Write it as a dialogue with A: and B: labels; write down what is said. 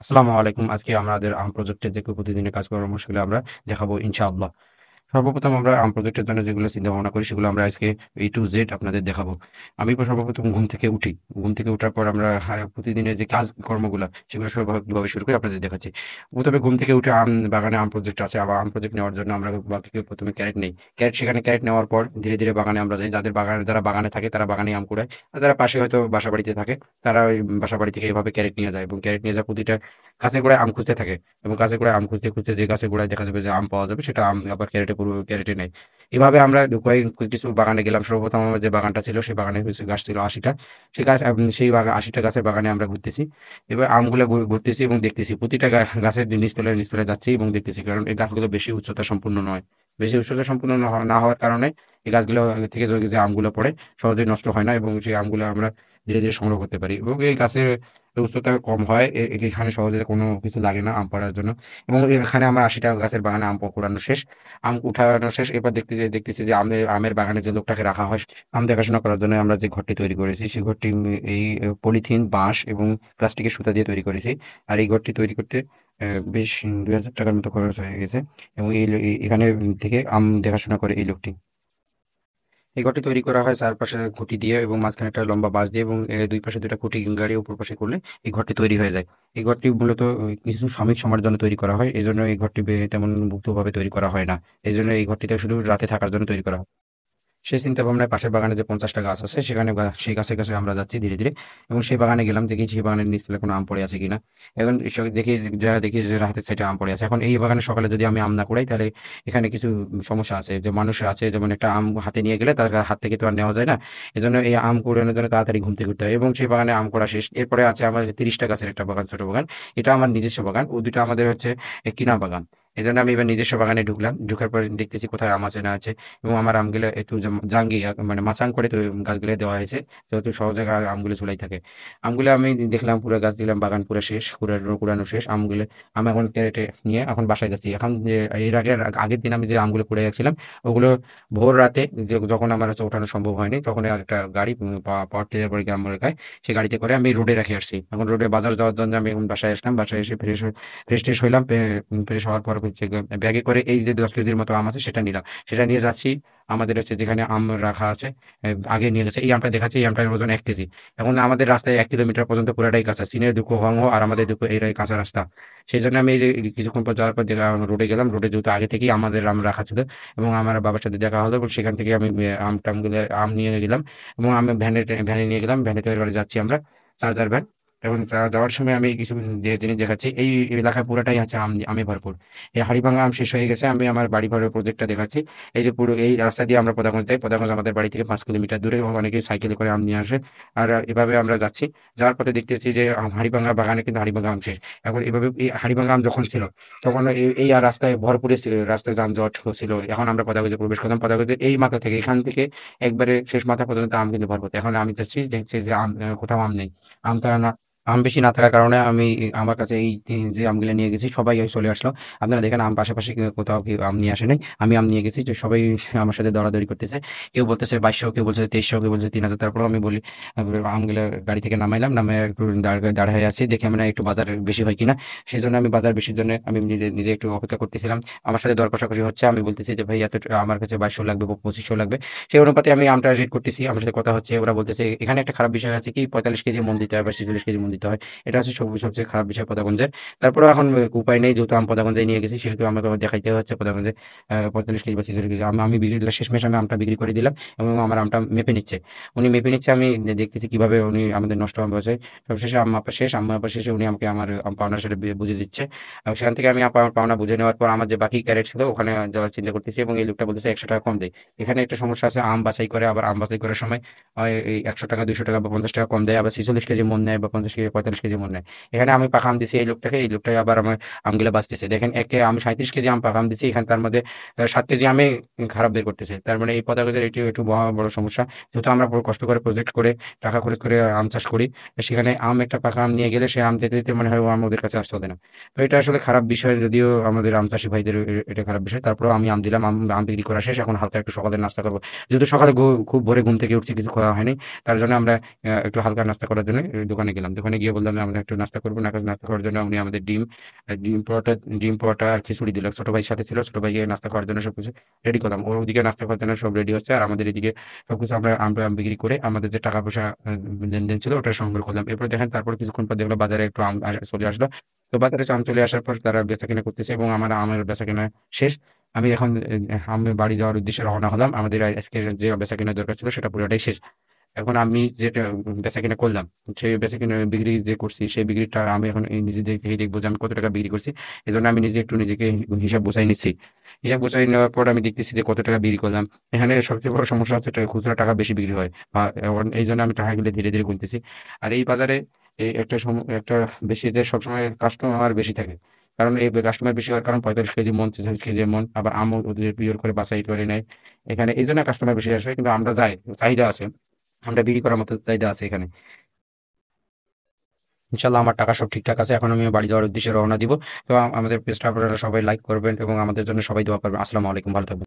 A: আসসালামু আলাইকুম। আজকে আমাদের প্রজেক্টের যে প্রতিদিনের কাজকর্ম সেগুলো আমরা দেখাবো ইনশাআল্লাহ। সর্বপ্রথম আমরা প্রজেক্টের জন্য যেগুলো চিন্তা ভাবনা করি সেগুলো আমরা আজকে A to Z আপনাদের দেখাবো। আমি সর্বপ্রথম ঘুম থেকে উঠি। ঘুম থেকে ওঠার পর আমরা প্রতিদিনের যে কাজকর্মগুলা সেগুলো সর্বভাবে শুরু করে আপনাদের দেখাচ্ছি। প্রথমে ঘুম থেকে উঠে বাগানে প্রজেক্ট আছে। আম প্রজেক্ট নেওয়ার জন্য আমরা বাকিকে প্রথমে ক্যারেট নেই। সেখানে ক্যারেট নেওয়ার পর ধীরে, ধীরে বাগানে আমরা যাই। যারা বাগানে থাকে তারা বাগানেই আম কুড়ায়। আর যারা পাশে হয়তো বাসাবাড়িতে থাকে তারা ওই বাসাবাড়ি থেকে এভাবে ক্যারেট নিয়ে যায় এবং ক্যারেট নিয়ে যায় প্রতিটা গাছের গোড়ায় আম খুঁজতে থাকে এবং গাছের গোড়ায় আম খুঁজতে, খুঁজতে যে গাছের গোড়ায় দেখা যাবে যে আম পাওয়া যাবে সেটা আম আবার ক্যারেটে নেয়। এভাবে আমরা কিছু বাগানে গেলাম। সর্বপ্রথম আমার যে বাগানটা ছিল সেই বাগানে কিছু গাছ ছিল ৮০টা। সেই গাছ সেই ৮০টা গাছের বাগানে আমরা ঘুরতেছি। এবার আমগুলো ঘুরতেছি এবং দেখতেছি। প্রতিটা গাছের নিচতলায়, নিচতলায় যাচ্ছি এবং দেখতেছি। কারণ এই গাছগুলো বেশি উচ্চতা সম্পূর্ণ নয়। বেশি উচ্চতা সম্পূর্ণ না হওয়ার কারণে এই গাছগুলো থেকে যে আমগুলো পড়ে সহজেই নষ্ট হয় না এবং সেই আমগুলো আমরা ধীরে, ধীরে সংগ্রহ করতে পারি এবং এই গাছের উচ্চতা কম হয়। এখানে সহজে কোনো কিছু লাগে না আম পাড়ার জন্য এবং এখানে আমার ৮০টা গাছের বাগানে আম কুড়ানো শেষ। আম উঠানো শেষ। এবার দেখতেছি যে আমের বাগানে যে লোকটাকে রাখা হয় আম দেখাশোনা করার জন্য আমরা যে ঘরটি তৈরি করেছি সেই ঘরটি এই পলিথিন, বাঁশ এবং প্লাস্টিকের সুতা দিয়ে তৈরি করেছি। আর এই ঘরটি তৈরি করতে বেশ ৳২,০০০ মতো খরচ হয়ে গেছে এবং এখানে থেকে আম দেখাশোনা করে এই লোকটি। এই ঘরটি তৈরি করা হয় চারপাশে খুঁটি দিয়ে এবং মাঝখানে একটা লম্বা বাঁশ দিয়ে এবং দুই পাশে দুইটা খুঁটি গাড়িয়ে উপর পাশে করলে এই ঘরটি তৈরি হয়ে যায়। এই ঘরটি মূলত কিছু শ্রমিক সমার জন্য তৈরি করা হয়। এজন্য এই ঘরটি তেমন মুক্তভাবে তৈরি করা হয় না। এজন্য এই ঘরটিতে শুধু রাতে থাকার জন্য তৈরি করা হয়। সেই চিন্তা ভাবনায় পাশের বাগানে যে ৫০টা গাছ আছে সেখানে সেই গাছে, গাছে আমরা যাচ্ছি ধীরে, ধীরে এবং সেই বাগানে গেলাম দেখি সেই বাগানের নিচতলায় কোনো আম পড়ে আছে কিনা। এখন দেখি যে হাতের সাইডে আম পড়ে আছে। এখন এই বাগানে সকালে যদি আমি আম না কুড়াই তাহলে এখানে কিছু সমস্যা আছে। যে মানুষ আছে যেমন একটা আম হাতে নিয়ে গেলে তার হাত থেকে তো আর নেওয়া যায় না। এজন্য এই আম কুড়ানোর জন্য তাড়াতাড়ি ঘুম থেকে উঠতে হয় এবং সেই বাগানে আম কুড়া শেষ। এরপরে আছে আমার ৩০টা গাছের একটা বাগান, ছোট বাগান। এটা আমার নিজস্ব বাগান। ও ২ টা আমাদের হচ্ছে কিনা বাগান। এজন্য আমি এবার নিজস্ব বাগানে ঢুকলাম। ঢুকার পর দেখতেছি কোথায় আম আছে না আছে। এবং আমার আমগুলো একটু জাঙ্গিয়া মানে মাচাং করে তো গাছগুলো দেওয়া হয়েছে যত সহজে আমগুলো ঝুলাই থাকে। আমগুলো আমি দেখলাম পুরো গাছ দিলাম বাগান পুরো শেষ কুড়ানো শেষ আমগুলো। আমি এখন ক্যারেটে নিয়ে এখন বাসায় যাচ্ছি। এখন যে এর আগের দিন আমি যে আমগুলো কুড়িয়ে রাখছিলাম ওগুলো ভোর রাতে যখন আমার হচ্ছে ওঠানো সম্ভব হয়নি তখন একটা গাড়ি পাওয়ার টিলার পরে গ্রাম এলাকায় সেই গাড়িতে করে আমি রোডে রেখে আসছি। এখন রোডে বাজার যাওয়ার জন্য আমি এখন বাসায় আসলাম। বাসায় এসে ফ্রেশ ট্রেশ হইলাম। ফ্রেশ হওয়ার পর হচ্ছে ব্যাগে করে এই যে ১০ কেজির মতো আম আছে সেটা নিলাম। সেটা নিয়ে যাচ্ছি আমাদের হচ্ছে যেখানে আম রাখা আছে। আগে নিয়ে গেছে এই আমটা দেখাচ্ছি এই আমটার ওজন ১ কেজি। এখন আমাদের রাস্তায় ১ কিলোমিটার পর্যন্ত পুরাটাই কাঁচা চীনের দুঃখ হংহ আর আমাদের দুঃখ এরাই কাঁচা রাস্তা। সেই জন্য আমি এই যে কিছুক্ষণ পর যাওয়ার পর দেখলাম রোডে গেলাম। রোডে যেহেতু আগে থেকেই আমাদের আম রাখা ছিল এবং আমার বাবার সাথে দেখা হলো এবং সেখান থেকে আমি আম নিয়ে গেলাম এবং আমি ভ্যানে নিয়ে গেলাম। ভ্যানে করে যাচ্ছি আমরা চার্জার ভ্যান। এবং যাওয়ার সময় আমি কিছু যে জিনিস দেখাচ্ছি এই এলাকা পুরাটাই আছে আমে ভরপুর। এই হাড়িভাঙা আম শেষ হয়ে গেছে। আমি আমার বাড়ি ঘরের প্রজেক্টটা দেখাচ্ছি। এই যে পুরো এই রাস্তা দিয়ে আমরা পদাগঞ্জ যাই। পদাগঞ্জ আমাদের বাড়ি থেকে ৫ কিলোমিটার দূরে এবং অনেকেই সাইকেলে করে আম নিয়ে আসে। আর এভাবে আমরা যাচ্ছি। যাওয়ার পথে দেখতেছি যে হাড়িভাঙা বাগানে কিন্তু হাড়িভাঙা আম শেষ। এখন এভাবে এই হাড়িভাঙা আম যখন ছিল তখন এই আর রাস্তায় ভরপুরে রাস্তায় যানজট ছিল। এখন আমরা পদাগঞ্জে প্রবেশ করলাম। পদাগঞ্জে এই মাথা থেকে এখান থেকে একবারে শেষ মাথা পর্যন্ত আম কিন্তু ভরপুর। এখন আমি যাচ্ছি দেখছি যে কোথাও আম নেই। আম তারা না আম বেশি না থাকার কারণে আমি আমার কাছে যে আমগুলো নিয়ে গেছি সবাই চলে আসলো। আপনারা দেখেন আম পাশাপাশি কোথাও কেউ আম নিয়ে আসে নাই। আমি আম নিয়ে গেছি। তো সবাই আমার সাথে দরাদরি করতেছে। কেউ বলতেছে ২২০০, কেউ বলছে ২৩০০, কেউ বলছে ৩০০০। তারপরেও আমি বলি আমগুলো গাড়ি থেকে নামাইলাম। নামায় একটু দাঁড়ায় আছি। দেখি মানে একটু বাজার বেশি হয় কিনা। সেজন্য আমি বাজার বেশির জন্য আমি নিজে একটু অপেক্ষা করতেছিলাম। আমার সাথে দর কষাকষি হচ্ছে। আমি বলতেছি যে, "ভাই আমার কাছে ২২০০ লাগবে বা ২৫০০ লাগবে।" সেই অনুপাতে আমি আমটা রেট করতেছি। আমার সাথে কথা হচ্ছে। ওরা বলতেছে, "এখানে একটা খারাপ বিষয় আছে কি ৪৫ কেজি মন দিতে হয় বা ৪৬ কেজি মন দিতে হয়।" এটা হচ্ছে সবচেয়ে খারাপ বিষয় পদাগঞ্জের। তারপরেও এখন উপায় নেই যেহেতু আমি পদাগঞ্জে নিয়ে গেছি সেহেতু আমাকে আবার দেখাইতে হচ্ছে পদাগঞ্জে ৪৫ কেজি বা ৪৬ কেজি। আমি বিক্রি দিলাম শেষমেশ আমি আমটা বিক্রি করে দিলাম এবং আমার আমটা মেপে নিচ্ছে। উনি মেপে নিচ্ছে আমি দেখতেছি কিভাবে উনি আমাদের নষ্ট আম বলছে। সবশেষে আম মাপা শেষ। আম মাপা শেষে উনি আমাকে আমার পাওনা সেটা বুঝিয়ে দিচ্ছে। সেখান থেকে আমি আমার পাওনা বুঝে নেওয়ার পর আমার যে বাকি ক্যারেট ছিল ওখানে যাওয়ার চিন্তা করতেছি এবং এই লোকটা বলতেছে ৳১০০ কম দেই। এখানে একটা সমস্যা আছে আম বাছাই করে আবার আম বাছাই করার সময় হয় এই ৳১০০, ৳২০০ বা ৳৫০ কম দেয়। আবার ৪৬ কেজি মন নেয় বা ৫০ কেজি ৪৫ কেজি মন নেয়। এখানে আমি পাকা আম দিছি এই লোকটাকে, এই লোকটাই আবার আমার আমগুলা বাছতেছে। দেখেন আমি ৩৭ কেজি আম পাকা আম দিছি। এখানে তার মধ্যে ৭ কেজি আমে খারাপ বের করতেছে। তার মানে এই পদাগজের এটিও একটু মহা বড় সমস্যা। যেহেতু আমরা কষ্ট করে প্রজেক্ট করে টাকা খরচ করে আম চাষ করি। সেখানে একটা পাকা আম নিয়ে গেলে সে আম যেতে, যেতে মনে হয় ও আম ওদের কাছে আর চলে না। তো এটা আসলে খারাপ বিষয় যদিও আমাদের আম চাষী ভাইদের এটা খারাপ বিষয়। তারপরেও আমি আম দিলাম। আম বিক্রি করা শেষ। এখন হালকা একটু সকালের নাস্তা করব। যেহেতু সকালে খুব ভোরে ঘুম থেকে উঠছি কিছু খাওয়া হয়নি। তার জন্য আমরা একটু হালকা নাস্তা করার জন্য দোকানে গেলাম। ওখানে গিয়ে বললাম যে আমরা একটু নাস্তা করবো, নাস্তা করার জন্য উনি আমাদের ডিম পরোটা আর খিচুড়ি দিল। ছোট ভাইয়ের সাথে ছিল, ছোট ভাইকে নাস্তা খাওয়ার জন্য সবকিছু রেডি করলাম। ওর ওদিকে নাস্তা খাওয়ার জন্য সব রেডি হচ্ছে, আর আমাদের এদিকে সবকিছু আমরা বিক্রি করে আমাদের যে টাকা পয়সা লেনদেন ছিল ওটা সংগ্রহ করলাম। এরপর দেখেন, তারপর কিছুক্ষণ পর দেখলো বাজারে একটু চলে আসলো। তো বাজারে আম চলে আসার পর তারা বেচা কিনা করতেছে এবং আমার আমের বেচা কিনা শেষ। আমি এখন আমি বাড়ি যাওয়ার উদ্দেশ্যে রওনা হলাম। আমাদের আজকে যে বেচা কিনা দরকার ছিল সেটা পুরোটাই শেষ। এখন আমি যেটা বেচা কিনা করলাম, সেই বেচা কিনা বিক্রি যে করছি, সেই বিক্রিটা আমি এখন এই নিজে দেখে দেখবো যে আমি কত টাকা বিক্রি করছি। এই জন্য আমি নিজে একটু নিজেকে হিসাব বসাই নিচ্ছি। হিসাব বসাই নেওয়ার পর আমি দেখতেছি যে কত টাকা বিক্রি করলাম। এখানে সবচেয়ে বড় সমস্যা হচ্ছে খুচরা টাকা বেশি বিক্রি হয়, এবং এই জন্য আমি টাকাগুলো ধীরে ধীরে গুনতেছি। আর এই বাজারে একটা বেশি যে সবসময় কাস্টমার বেশি থাকে, কারণ এই কাস্টমার বেশি হওয়ার কারণ 45 কেজি মন, 46 কেজি মন, আবার আমও ওদের পিওর করে বাছাই করে নেয় এখানে। এই জন্য কাস্টমার বেশি আসে, কিন্তু আমরা যাই, চাহিদা আছে, আমরা বিক্রি করার মতো চাহিদা আছে এখানে। ইনশাল্লাহ আমার টাকা সব ঠিকঠাক আছে। এখন আমি বাড়ি যাওয়ার উদ্দেশ্যে রওনা দিব। তো আমাদের পেজটা আপনারা সবাই লাইক করবেন এবং আমাদের জন্য সবাই দোয়া করবেন। আসসালামু আলাইকুম, ভালো থাকবেন।